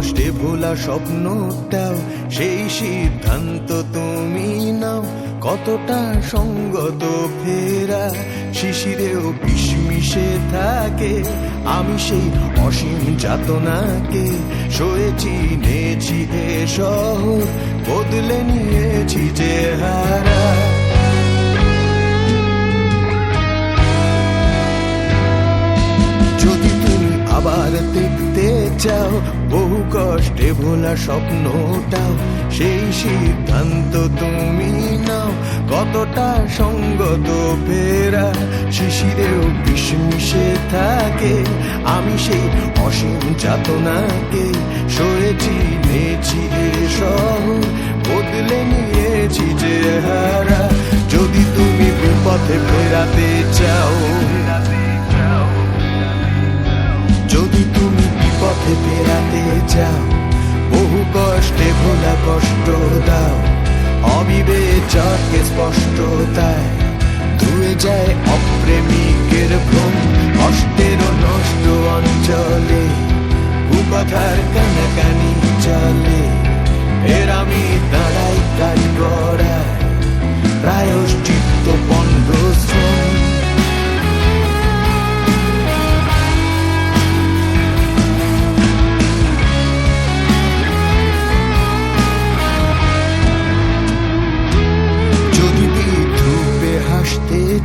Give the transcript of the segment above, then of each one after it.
কষ্টে ভোলা স্বপ্নটাও সেই সিদ্ধান্ত তুমি নাও। কতটা সঙ্গত ফেরা শিশিরেও বিস্মিশে থাকে, আমি সেই অসীম যাতনাকে সয়েছি, নেছি এ শহর, বদলে নিয়েছি চেহারা। যদি তুমি আবার দেখতে চাও বহু কষ্টে ভোলা স্বপ্নটাও, সেই সিদ্ধান্ত তুমি নাও। কতটা সঙ্গত ফেরা শিশিরেও বিস্মিশে থাকে, আমি সেই অসীম যাতনাকে সয়েছি, নেছি এ শহর, বদলে নিয়েছি চেহারা। যদি তুমি বিপথে ফেরাতে চাও, যদি তুমি বিপথে ফেরাতে চাও, বহু কষ্টে ভোলা কষ্ট দাও, অবিবেচকে স্পষ্টতায় ধুয়ে যায় অপ্রেমিকের ভ্রম। কষ্টের নষ্ট অঞ্চলে কুকথার কানাকানি চলে, এর আমি দাঁড়াই কাজ করায় প্রায়শ্চিত্ত পণ্ড শ্রম।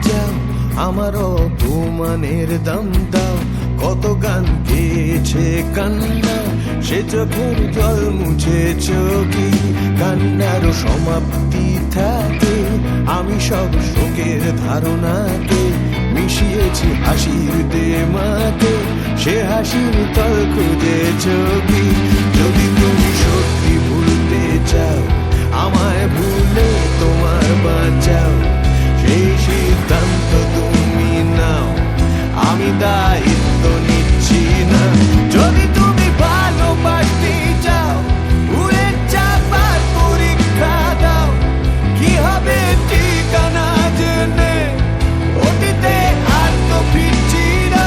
যাও আমার অপমানের দাম দাও, কত গান গেয়েছে কান্না, সে চোখের জল মুছে চোখে কান্নারও সমাপ্তি থাকে। আমি সব শোকের ধারণাকে মিশিয়েছি হাসির দেমাকে, সে হাসির তল খুঁজে চোখে। যদি তুমি সত্যি ভুলতে চাও, আমায় ভুলে তোমার বাঁচাও, সেই সিদ্ধান্ত তুমি নাও, আমি দায়িত্ব নিচ্ছি না। যদি তুমি ভালোবাসতে চাও, উড়ে চাপার পরীক্ষা দাও, কি হবে ঠিকানা জেনে, অতীতে আর তো ফিরছি না।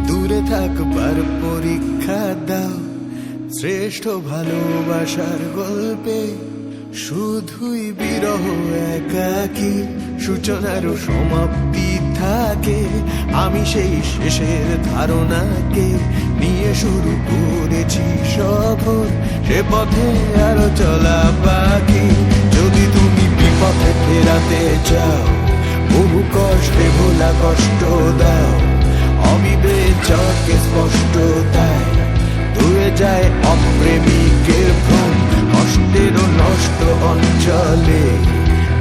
দূরে থাকবার পরীক্ষা দাও, শ্রেষ্ঠ ভালোবাসার গল্পে শুধুই বিরহ একাকী, সূচনারও সমাপ্তি থাকে। আমি সেই শেষের ধারণাকে নিয়ে শুরু করেছি সফর, সে পথে আরো চলা বাকি। যদি তুমি বিপথে ফেরাতে চাও, বহু কষ্টে ভোলা কষ্ট দাও, অবিবেচকে স্পষ্টতায় ধুয়ে যায় অপ্রেমিকের ভ্রম। কষ্টেরও নষ্ট অঞ্চলে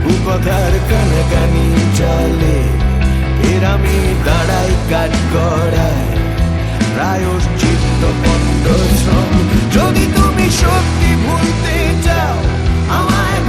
কুকথার কানাকানি চলে, এর আমি দাঁড়াই কাজ করায় প্রায়শ্চিত্ত পণ্ড শ্রম। যদি তুমি সত্যি ভুলতে চাও, আমায়